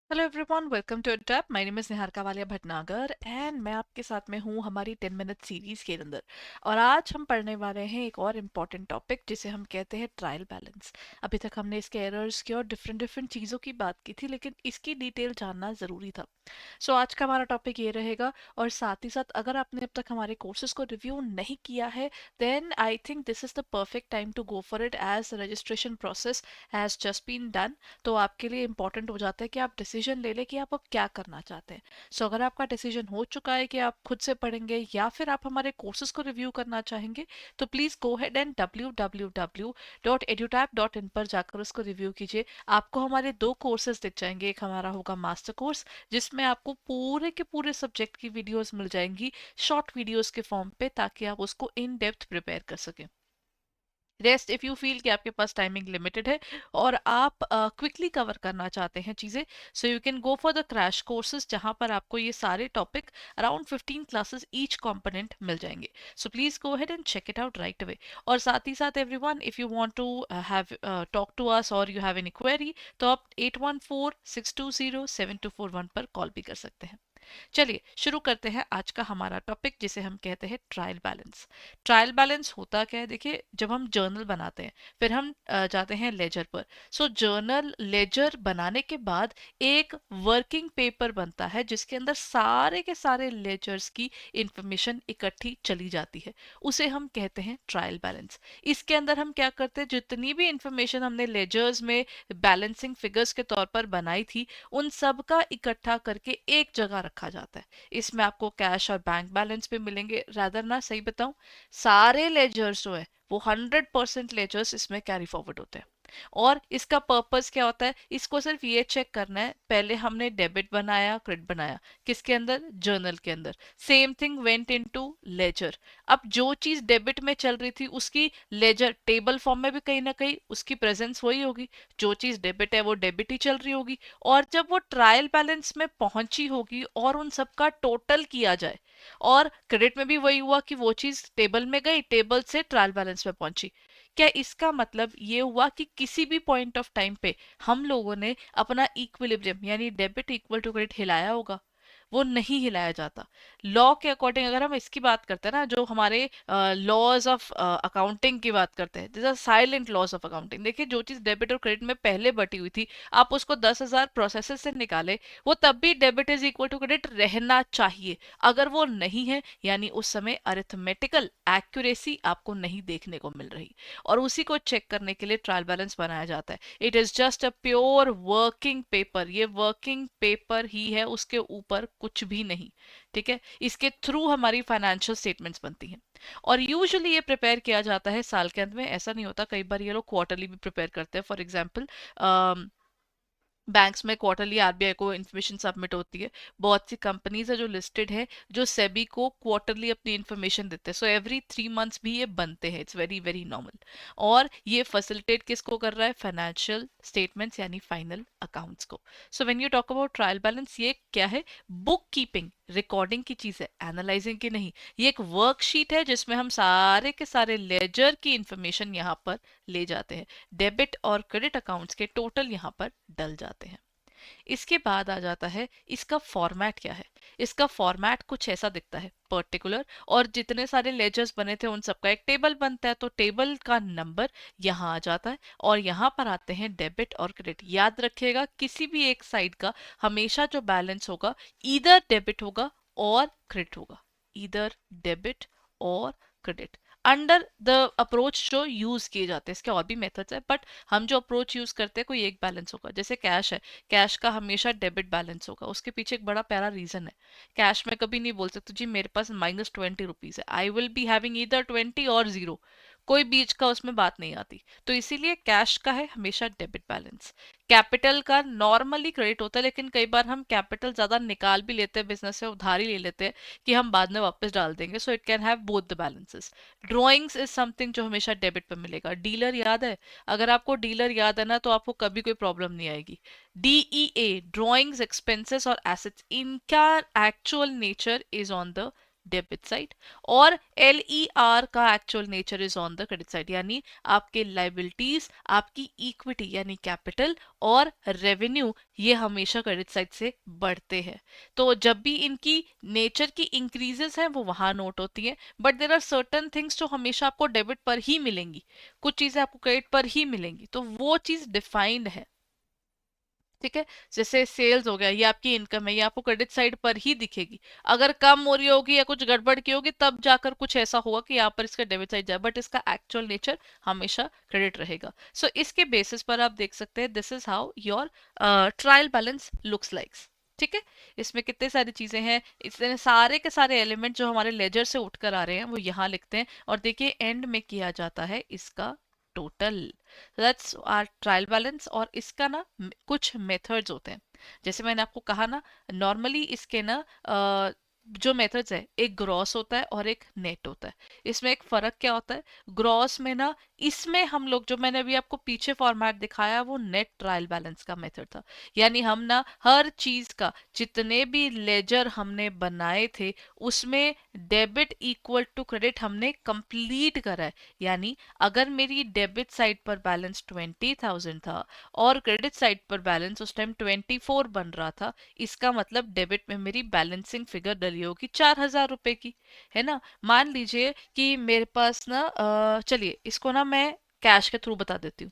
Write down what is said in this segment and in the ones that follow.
Hello everyone, welcome to Adapt. My name is Niharika Walia Bhatnagar and मैं आपके साथ में हूँ हमारी 10 मिनट सीरीज के अंदर। और आज हम पढ़ने वाले हैं एक और इम्पॉर्टेंट टॉपिक जिसे हम कहते हैं ट्रायल बैलेंस। अभी तक हमने इसके एरर्स की और डिफरेंट डिफरेंट चीज़ों की बात की थी, लेकिन इसकी डिटेल जानना ज़रूरी था। सो आज का हमारा टॉपिक ये रहेगा। और साथ ही साथ अगर आपने अब तक हमारे कोर्सेज को रिव्यू नहीं किया है, then I think this is the perfect time to go for it, as registration process has just been done. तो आपके लिए इंपॉर्टेंट हो जाता है कि आप डिसीजन ले लें कि आप अब क्या करना चाहते हैं। सो अगर आपका डिसीजन हो चुका है कि आप खुद से पढ़ेंगे या फिर आप हमारे कोर्सेज को रिव्यू करना चाहेंगे, तो please go head and www.edutap.in पर जाकर उसको रिव्यू कीजिए। आपको हमारे दो कोर्सेज दिख जाएंगे। एक हमारा होगा मास्टर कोर्स, जिसमें आपको पूरे के पूरे सब्जेक्ट की वीडियोस मिल जाएंगी शॉर्ट वीडियोस के फॉर्म पे, ताकि आप उसको इन डेप्थ प्रिपेयर कर सकें। रेस्ट इफ यू फील कि आपके पास टाइमिंग लिमिटेड है और आप क्विकली कवर करना चाहते हैं चीज़ें, so you can go for the crash courses, जहां पर आपको ये सारे topic around 15 classes each component मिल जाएंगे। So please go ahead and check it out right away. और साथ ही साथ everyone, if you want to have talk to us और यू हैव एनी क्वेरी, तो आप 8146207241 पर कॉल भी कर सकते हैं। चलिए शुरू करते हैं आज का हमारा टॉपिक, जिसे हम कहते हैं ट्रायल बैलेंस। ट्रायल बैलेंस होता क्या है? देखिए, जब हम जर्नल बनाते हैं फिर हम जाते हैं लेजर पर। सो जर्नल लेजर बनाने के बाद एक वर्किंग पेपर बनता है, जिसके अंदर सारे के सारे लेजर्स की इंफॉर्मेशन इकट्ठी चली जाती है। उसे हम कहते हैं ट्रायल बैलेंस। इसके अंदर हम क्या करते हैं, जितनी भी इंफॉर्मेशन हमने लेजर्स में बैलेंसिंग फिगर्स के तौर पर बनाई थी, उन सब का इकट्ठा करके एक जगह रखा जाता है। इसमें आपको कैश और बैंक बैलेंस भी मिलेंगे। रादर ना, सही बताऊं, सारे लेजर्स जो है वो 100% लेजर्स इसमें कैरी फॉरवर्ड होते हैं। और इसका पर्पस क्या होता है? इसको सिर्फ ये चेक करना है, पहले हमने डेबिट बनाया, क्रेडिट बनाया, किसके अंदर? जर्नल के अंदर। Same thing went into ledger. अब जो चीज डेबिट में चल रही थी उसकी लेजर टेबल फॉर्म में भी कहीं ना कहीं उसकी प्रेजेंस वही होगी। जो चीज डेबिट है वो डेबिट ही चल रही होगी। और जब वो ट्रायल बैलेंस में पहुंची होगी और उन सबका टोटल किया जाए, और क्रेडिट में भी वही हुआ कि वो चीज टेबल में गई, टेबल से ट्रायल बैलेंस में पहुंची। क्या इसका मतलब ये हुआ कि किसी भी पॉइंट ऑफ टाइम पे हम लोगों ने अपना इक्विलिब्रियम यानी डेबिट इक्वल टू क्रेडिट हिलाया होगा? वो नहीं हिलाया जाता। लॉ के अकॉर्डिंग अगर हम इसकी बात करते हैं ना, जो हमारे लॉज ऑफ अकाउंटिंग की बात करते हैं, जैसे साइलेंट लॉज ऑफ अकाउंटिंग, देखिए जो चीज डेबिट और क्रेडिट में पहले बटी हुई थी, आप उसको 10,000 प्रोसेसेस से निकाले, वो तब भी debit is equal to credit रहना चाहिए। अगर वो नहीं है, यानी उस समय अरिथमेटिकल एक्यूरेसी आपको नहीं देखने को मिल रही। और उसी को चेक करने के लिए ट्रायल बैलेंस बनाया जाता है। It is just a pure working paper. ये वर्किंग पेपर ही है, उसके ऊपर कुछ भी नहीं। ठीक है, इसके थ्रू हमारी फाइनेंशियल स्टेटमेंट्स बनती हैं। और यूजुअली ये प्रिपेयर किया जाता है साल के अंत में, ऐसा नहीं होता, कई बार ये लोग क्वार्टरली भी प्रिपेयर करते हैं। फॉर एग्जाम्पल, बैंक्स में क्वार्टरली आरबीआई को इन्फॉर्मेशन सबमिट होती है। बहुत सी कंपनीज है जो लिस्टेड है, जो सेबी को क्वार्टरली अपनी इन्फॉर्मेशन देते हैं। सो एवरी 3 मंथ्स भी ये बनते हैं। It's very very normal. और ये फैसिलिटेट किसको कर रहा है? फाइनेंशियल स्टेटमेंट्स यानी फाइनल अकाउंट्स को। So when you talk about trial balance, ये क्या है? बुक कीपिंग, रिकॉर्डिंग की चीज है, एनालाइजिंग की नहीं। ये एक वर्कशीट है जिसमें हम सारे के सारे लेजर की इंफॉर्मेशन यहाँ पर ले जाते हैं। डेबिट और क्रेडिट अकाउंट्स के टोटल यहाँ पर डल जाते हैं। इसके बाद आ जाता है इसका फॉर्मेट क्या है। इसका फॉर्मेट कुछ ऐसा दिखता है पर्टिकुलर, और जितने सारे लेजर्स बने थे उन सबका एक टेबल बनता है, तो टेबल का नंबर यहाँ आ जाता है। और यहाँ पर आते हैं डेबिट और क्रेडिट। याद रखिएगा, किसी भी एक साइड का हमेशा जो बैलेंस होगा, इधर डेबिट होगा और क्रेडिट होगा। इधर डेबिट और क्रेडिट अंडर द अप्रोच जो यूज किए जाते हैं। इसके और भी मेथड्स है, बट हम जो अप्रोच यूज करते हैं, कोई एक बैलेंस होगा। जैसे कैश है, कैश का हमेशा डेबिट बैलेंस होगा। उसके पीछे एक बड़ा प्यारा रीजन है। कैश में कभी नहीं बोल सकते जी मेरे पास -20 रुपीज है। I will be having either 20 और 0। कोई बीच का उसमें बात नहीं आती। तो इसीलिए कैश का है हमेशा डेबिट बैलेंस। कैपिटल का नॉर्मली क्रेडिट होता है, लेकिन कई बार हम कैपिटल ज्यादा निकाल भी लेते हैं, बिजनेस से उधारी ले लेते हैं कि हम बाद में वापस डाल देंगे। So it can have both the balances. Drawings is something जो हमेशा डेबिट पे मिलेगा। डीलर याद है? अगर आपको डीलर याद है ना, तो आपको कभी कोई प्रॉब्लम नहीं आएगी। डीईए, ड्रॉइंग्स, एक्सपेंसेस और एसेट्स, इनका actual nature is on the debit side, और LER का actual nature is on the credit side, यानी आपके लाइबिलिटीज, आपकी इक्विटी यानी कैपिटल और रेवेन्यू ये हमेशा क्रेडिट साइड से बढ़ते हैं। तो जब भी इनकी नेचर की इंक्रीजेस हैं वो वहां नोट होती है, but there are certain things जो हमेशा आपको डेबिट पर ही मिलेंगी, कुछ चीजें आपको क्रेडिट पर ही मिलेंगी, तो वो चीज डिफाइंड है। ठीक है, जैसे सेल्स हो गया, ये आपकी इनकम है, ये आपको क्रेडिट साइड पर ही दिखेगी। अगर कम हो रही होगी या कुछ गड़बड़ की होगी तब जाकर कुछ ऐसा होगा कि यहाँ पर इसका डेबिट साइड जाए, बट इसका एक्चुअल नेचर हमेशा क्रेडिट रहेगा। सो इसके बेसिस पर आप देख सकते हैं this is how your trial balance looks like. ठीक है, इसमें कितने सारी चीजें हैं, इसमें सारे के सारे एलिमेंट जो हमारे लेजर से उठकर आ रहे हैं वो यहाँ लिखते हैं, और देखिए एंड में किया जाता है इसका total. That's our trial balance. और इसका ना कुछ मेथड्स होते हैं, जैसे मैंने आपको कहा ना, नॉर्मली इसके ना जो मेथड्स है, एक ग्रॉस होता है और एक नेट होता है। इसमें एक फर्क क्या होता है, ग्रॉस में ना, इसमें हम लोग, जो मैंने अभी आपको पीछे फॉर्मेट दिखाया वो नेट ट्रायल बैलेंस का मेथड था, यानी हम ना हर चीज का, जितने भी लेजर हमने बनाए थे उसमें डेबिट इक्वल टू क्रेडिट हमने कंप्लीट करा है। यानी अगर मेरी डेबिट साइड पर बैलेंस 20,000 था और क्रेडिट साइड पर बैलेंस उस टाइम 24 बन रहा था, इसका मतलब डेबिट में मेरी बैलेंसिंग फिगर डली होगी 4,000 रुपए की, है ना। मान लीजिए कि मेरे पास ना चलिए इसको ना मैं कैश के थ्रू बता देती हूँ।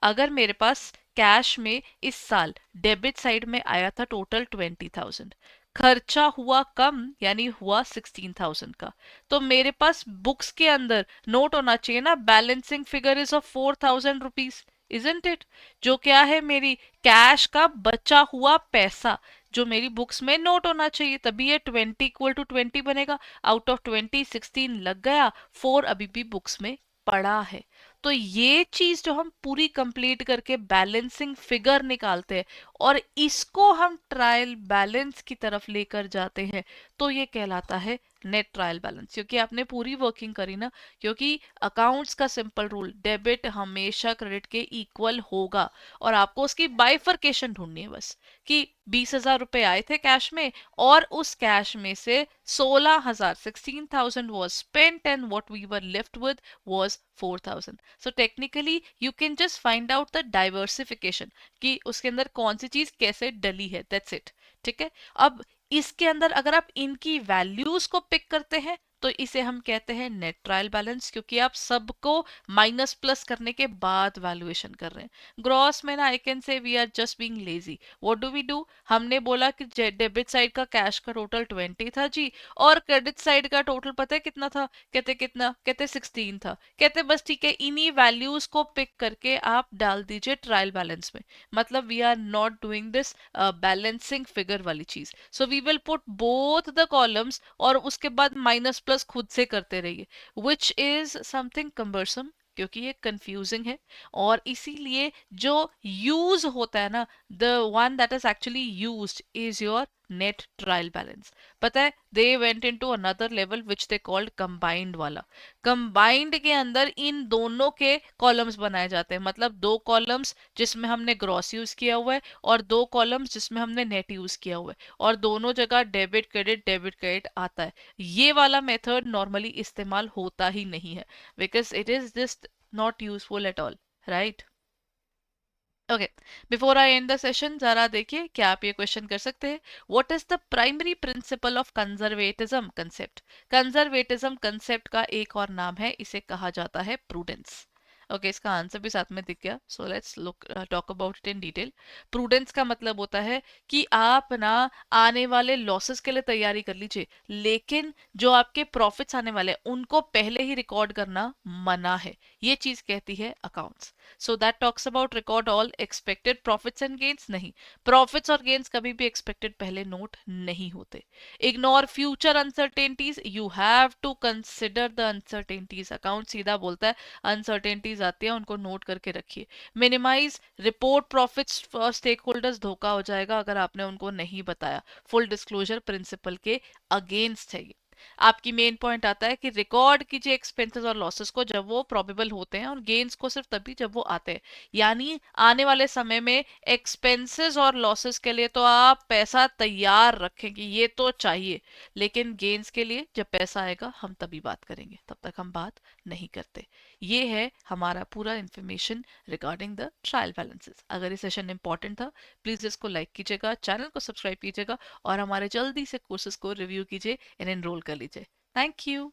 अगर मेरे पास कैश में इस साल डेबिट साइड में आया था टोटल 20,000, खर्चा हुआ कम यानी हुआ 16,000 का, तो मेरे पास बुक्स के अंदर नोट होना चाहिए ना, balancing figure is of 4,000 rupees, isn't it. जो क्या है, मेरी कैश का बचा हुआ पैसा जो मेरी बुक्स में नोट होना चाहिए, तभी ये 20 इक्वल टू 20 बनेगा। आउट ऑफ 20 16 लग गया, 4 अभी भी बुक्स में पड़ा है। तो ये चीज जो हम पूरी कंप्लीट करके बैलेंसिंग फिगर निकालते हैं और इसको हम ट्रायल बैलेंस की तरफ लेकर जाते हैं, तो ये कहलाता है नेट ट्रायल बैलेंस, क्योंकि आपने पूरी वर्किंग करी ना। क्योंकि अकाउंट्स का सिंपल रूल, डेबिट हमेशा क्रेडिट के इक्वल होगा, और आपको उसकी बाइफरकेशन ढूंढनी है बस, कि 20,000 रुपए आए थे कैश में और उस कैश में से 16,000 16,000 was spent and what we were left with was 4,000. So technically you can just find out the diversification कि उसके अंदर कौन सी चीज कैसे डली है, that's it. ठीक है, अब इसके अंदर अगर आप इनकी वैल्यूज को पिक करते हैं तो इसे हम कहते हैं नेट ट्रायल बैलेंस, क्योंकि आप सबको माइनस प्लस करने के बाद वैल्यूएशन कर रहे हैं। ग्रॉस में ना I can say we are just being lazy. What do we do, हमने बोला कि डेबिट साइड का कैश का टोटल 20 था जी, और क्रेडिट साइड का टोटल पता है कितना था, कहते कितना, कहते 16 था, कहते बस ठीक है, इन्हीं वैल्यूज को पिक करके आप डाल दीजिए ट्रायल बैलेंस में। मतलब we are not doing this balancing figure वाली चीज। So we will put both the columns और उसके बाद माइनस प्लस खुद से करते रहिए, विच इज समथिंग कम्बरसम, क्योंकि ये कंफ्यूजिंग है। और इसीलिए जो यूज होता है ना, the one that is actually used is your net trial balance. पता है, they went into another level which they called combined वाला। कंबाइंड के अंदर इन दोनों के कॉलम्स बनाए जाते हैं, मतलब दो कॉलम्स जिसमें हमने ग्रॉस यूज किया हुआ है और दो कॉलम्स जिसमें हमने नेट यूज किया हुआ है, और दोनों जगह डेबिट क्रेडिट आता है। ये वाला मेथड नॉर्मली इस्तेमाल होता ही नहीं है, because it is just not useful at all, right. Okay, before I and the session जरा देखिए क्या आप ये क्वेश्चन कर सकते हैं, what is the primary principle of conservatism concept. Conservatism concept का एक और नाम है, इसे कहा जाता है प्रूडेंस। ओके, इसका आंसर भी साथ में दिख गया, so let's look talk about it in detail. Prudence का मतलब होता है कि आप ना आने वाले लॉसेस के लिए तैयारी कर लीजिए, लेकिन जो आपके प्रॉफिट्स आने वाले हैं उनको पहले ही रिकॉर्ड करना मना है, ये चीज कहती है accounts. So that talks about record all expected profits and gains, नहीं, प्रॉफिट्स और गेन्स कभी भी एक्सपेक्टेड पहले नोट नहीं होते। Ignore future uncertainties, you have to consider the uncertainties, account सीधा बोलता है अनसर्टेनिटीज आती है उनको नोट करके रखिए। Minimise report profits for stakeholders, धोखा हो जाएगा अगर आपने उनको नहीं बताया, फुल डिस्क्लोजर प्रिंसिपल के अगेंस्ट है ये। आपकी मेन पॉइंट आता है कि रिकॉर्ड कीजिए एक्सपेंसेस और लॉसेस को जब वो प्रोबेबल होते हैं, और गेन्स को सिर्फ तभी जब वो आते हैं। यानी आने वाले समय में एक्सपेंसेस और लॉसेस के लिए तो आप पैसा तैयार रखें कि ये तो चाहिए, लेकिन गेन्स के लिए जब पैसा आएगा हम तभी बात करेंगे, तब तक हम बात नहीं करते। ये है हमारा पूरा information regarding the trial balances. अगर ये सेशन इंपॉर्टेंट था, प्लीज इसको लाइक कीजिएगा, चैनल को सब्सक्राइब कीजिएगा, और हमारे जल्दी से कोर्सेज को रिव्यू कीजिए, एंड एनरोल कर लीजिए। Thank you.